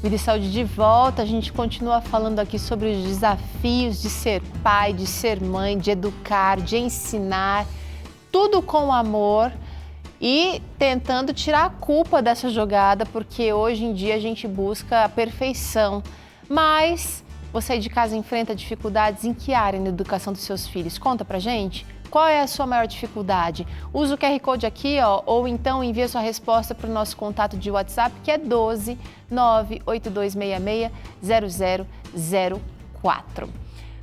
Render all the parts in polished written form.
Vida e Saúde de volta, a gente continua falando aqui sobre os desafios de ser pai, de ser mãe, de educar, de ensinar, tudo com amor e tentando tirar a culpa dessa jogada, porque hoje em dia a gente busca a perfeição. Mas você aí de casa enfrenta dificuldades em que área na educação dos seus filhos? Conta pra gente. Qual é a sua maior dificuldade? Usa o QR Code aqui, ou então envia sua resposta para o nosso contato de WhatsApp, que é 12 98266 0004.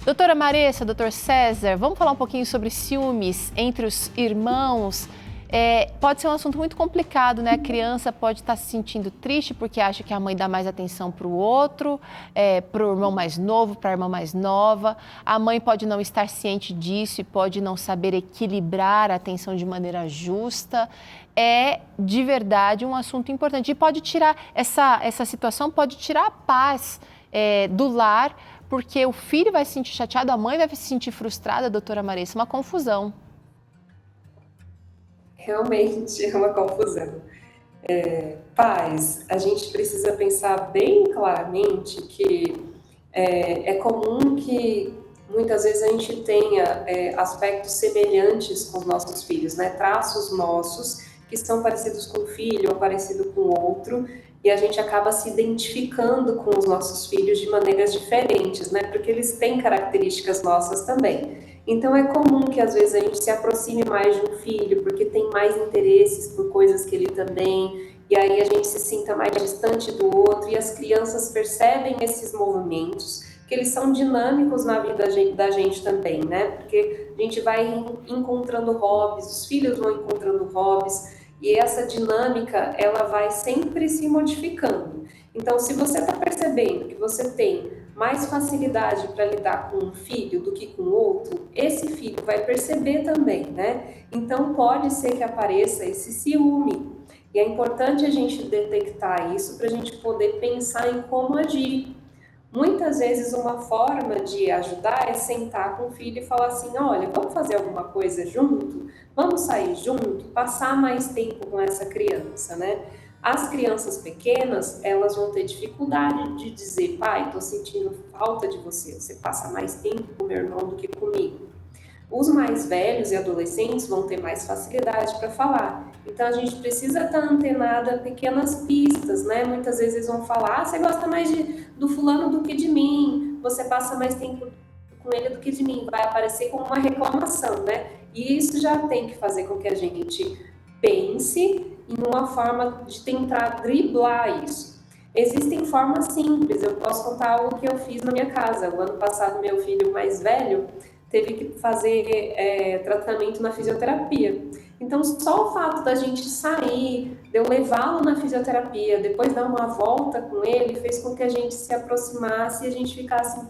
Doutora Maressa, doutor César, vamos falar um pouquinho sobre ciúmes entre os irmãos? Pode ser um assunto muito complicado, né? A criança pode estar se sentindo triste porque acha que a mãe dá mais atenção para o outro, para o irmão mais novo, para a irmã mais nova. A mãe pode não estar ciente disso e pode não saber equilibrar a atenção de maneira justa. É, de verdade, um assunto importante. E pode tirar, essa situação pode tirar a paz do lar, porque o filho vai se sentir chateado, a mãe vai se sentir frustrada, doutora Maressa, uma confusão. Realmente é uma confusão. Pais, a gente precisa pensar bem claramente que é comum que muitas vezes a gente tenha aspectos semelhantes com os nossos filhos, né? Traços nossos que são parecidos com o filho ou parecido com o outro, e a gente acaba se identificando com os nossos filhos de maneiras diferentes, né? Porque eles têm características nossas também. Então é comum que às vezes a gente se aproxime mais de um filho, porque tem mais interesses por coisas que ele também, e aí a gente se sinta mais distante do outro, e as crianças percebem esses movimentos, que eles são dinâmicos na vida da gente também, né? Porque a gente vai encontrando hobbies, os filhos vão encontrando hobbies, e essa dinâmica, ela vai sempre se modificando. Então, se você está percebendo que você tem mais facilidade para lidar com um filho do que com outro, esse filho vai perceber também, né? Então, pode ser que apareça esse ciúme. E é importante a gente detectar isso para a gente poder pensar em como agir. Muitas vezes uma forma de ajudar é sentar com o filho e falar assim, olha, vamos fazer alguma coisa junto? Vamos sair junto? Passar mais tempo com essa criança, né? As crianças pequenas, elas vão ter dificuldade de dizer, pai, estou sentindo falta de você, você passa mais tempo com meu irmão do que comigo. Os mais velhos e adolescentes vão ter mais facilidade para falar. Então a gente precisa estar antenado a pequenas pistas, né? Muitas vezes eles vão falar, você gosta mais do fulano do que de mim, você passa mais tempo com ele do que de mim. Vai aparecer como uma reclamação, né? E isso já tem que fazer com que a gente pense em uma forma de tentar driblar isso. Existem formas simples, eu posso contar algo que eu fiz na minha casa. O ano passado, meu filho mais velho teve que fazer tratamento na fisioterapia. Então, só o fato da gente sair, de eu levá-lo na fisioterapia, depois dar uma volta com ele, fez com que a gente se aproximasse e a gente ficasse...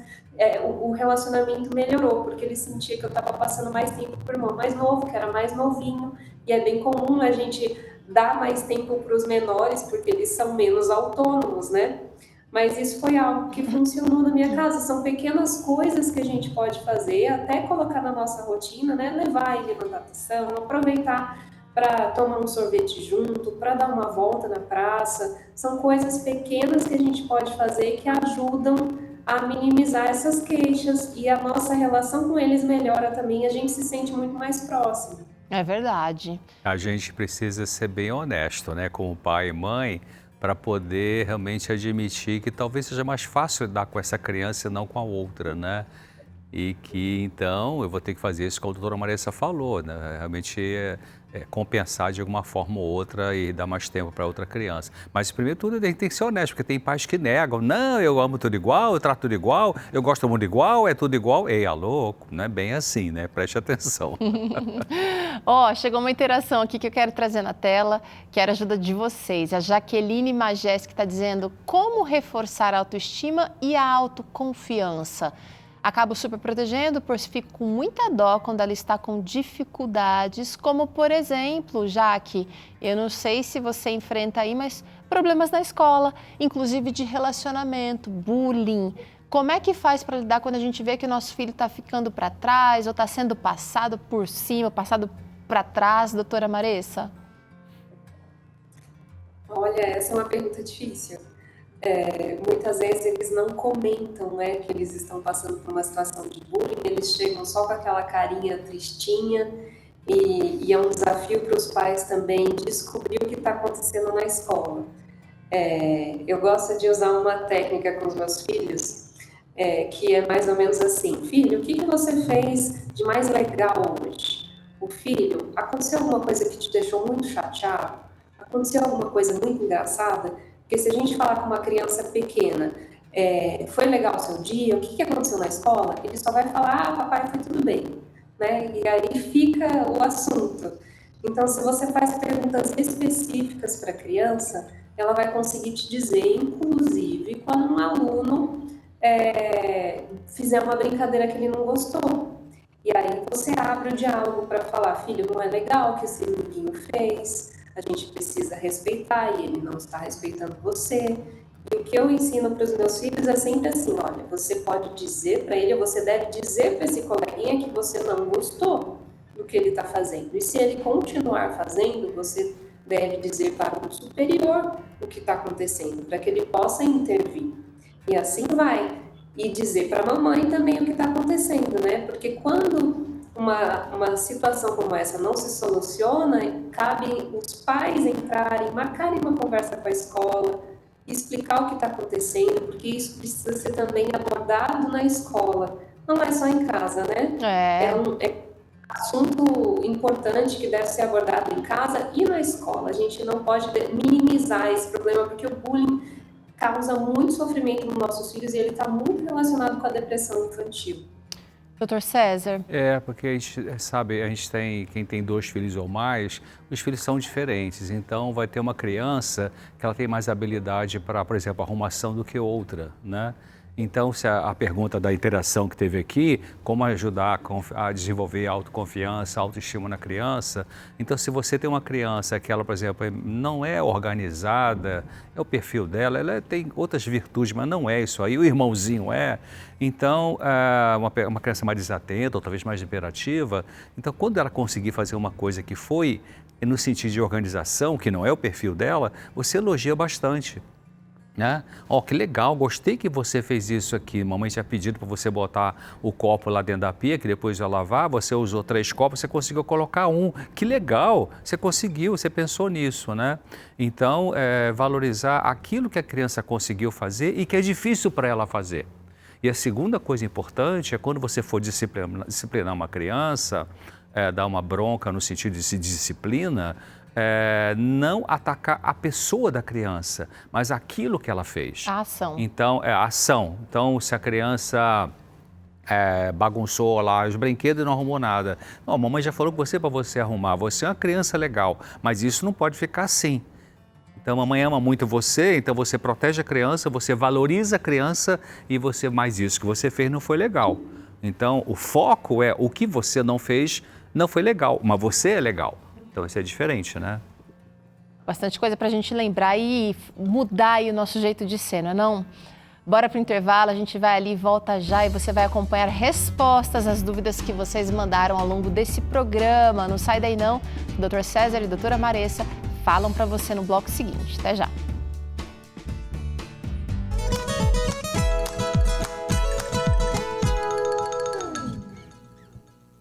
o relacionamento melhorou, porque ele sentia que eu estava passando mais tempo com o irmão mais novo, que era mais novinho, e é bem comum a gente dar mais tempo para os menores, porque eles são menos autônomos, né? Mas isso foi algo que funcionou na minha casa. São pequenas coisas que a gente pode fazer, até colocar na nossa rotina, né? Levar ele na natação, aproveitar para tomar um sorvete junto, para dar uma volta na praça. São coisas pequenas que a gente pode fazer que ajudam a minimizar essas queixas, e a nossa relação com eles melhora também. A gente se sente muito mais próximo. É verdade. A gente precisa ser bem honesto, né, como pai e mãe, para poder realmente admitir que talvez seja mais fácil lidar com essa criança e não com a outra, né? E que então eu vou ter que fazer isso como a doutora Maressa falou, né? Realmente compensar de alguma forma ou outra e dar mais tempo para outra criança. Mas primeiro tudo tem que ser honesto, porque tem pais que negam. Não, eu amo tudo igual, eu trato tudo igual, eu gosto do mundo igual, é tudo igual. Ei, é louco, não é bem assim, né? Preste atenção. Chegou uma interação aqui que eu quero trazer na tela, quero a ajuda de vocês. A Jaqueline Magés que está dizendo como reforçar a autoestima e a autoconfiança. Acabo super protegendo, pois fico com muita dó quando ela está com dificuldades, como por exemplo, Jaque, eu não sei se você enfrenta aí, mas problemas na escola, inclusive de relacionamento, bullying. Como é que faz para lidar quando a gente vê que o nosso filho está ficando para trás ou está sendo passado por cima, passado para trás, doutora Maressa? Olha, essa é uma pergunta difícil, muitas vezes eles não comentam, né, que eles estão passando por uma situação de bullying, eles chegam só com aquela carinha tristinha e é um desafio para os pais também descobrir o que está acontecendo na escola. Eu gosto de usar uma técnica com os meus filhos, que é mais ou menos assim: filho, o que você fez de mais legal hoje? O filho, aconteceu alguma coisa que te deixou muito chateado? Aconteceu alguma coisa muito engraçada? Porque se a gente falar com uma criança pequena, foi legal o seu dia? O que aconteceu na escola? Ele só vai falar, papai, foi tudo bem, né? E aí fica o assunto. Então, se você faz perguntas específicas para a criança, ela vai conseguir te dizer, inclusive, quando um aluno fizer uma brincadeira que ele não gostou. E aí você abre o diálogo para falar: filho, não é legal o que esse amiguinho fez, a gente precisa respeitar e ele não está respeitando você. E o que eu ensino para os meus filhos é sempre assim: olha, você pode dizer para ele, ou você deve dizer para esse coleguinha que você não gostou do que ele está fazendo. E se ele continuar fazendo, você deve dizer para um superior o que está acontecendo, para que ele possa intervir. E assim vai. E dizer para a mamãe também o que está acontecendo, né? Porque quando uma situação como essa não se soluciona, cabe os pais entrarem, marcarem uma conversa com a escola, explicar o que está acontecendo, porque isso precisa ser também abordado na escola, não é só em casa, né? É um assunto importante que deve ser abordado em casa e na escola. A gente não pode minimizar esse problema, porque o bullying causa muito sofrimento nos nossos filhos e ele está muito relacionado com a depressão infantil. Doutor César. Porque a gente sabe, quem tem 2 filhos ou mais, os filhos são diferentes. Então, vai ter uma criança que ela tem mais habilidade para, por exemplo, arrumação do que outra, né? Então, se a pergunta da interação que teve aqui, como ajudar a desenvolver autoconfiança, autoestima na criança. Então, se você tem uma criança que ela, por exemplo, não é organizada, é o perfil dela, ela tem outras virtudes, mas não é isso aí, o irmãozinho é. Então, uma criança mais desatenta, ou talvez mais imperativa, então quando ela conseguir fazer uma coisa que foi no sentido de organização, que não é o perfil dela, você elogia bastante. Né? Que legal, gostei que você fez isso aqui. Mamãe tinha pedido para você botar o copo lá dentro da pia, que depois ia lavar, você usou 3 copos, você conseguiu colocar 1. Que legal, você conseguiu, você pensou nisso, né? Então, valorizar aquilo que a criança conseguiu fazer e que é difícil para ela fazer. E a segunda coisa importante é quando você for disciplinar uma criança, dar uma bronca no sentido de se disciplina, não atacar a pessoa da criança, mas aquilo que ela fez. A ação. Então, a ação. Então, se a criança bagunçou lá os brinquedos e não arrumou nada. Não, a mamãe já falou com você para você arrumar. Você é uma criança legal, mas isso não pode ficar assim. Então, a mamãe ama muito você, então você protege a criança, você valoriza a criança e você, mais isso que você fez não foi legal. Então, o foco é o que você não fez não foi legal, mas você é legal. Então, isso é diferente, né? Bastante coisa para a gente lembrar e mudar aí o nosso jeito de ser, não é não? Bora para o intervalo, a gente vai ali, volta já e você vai acompanhar respostas às dúvidas que vocês mandaram ao longo desse programa. Não sai daí não, o Dr. César e a doutora Maressa falam para você no bloco seguinte. Até já!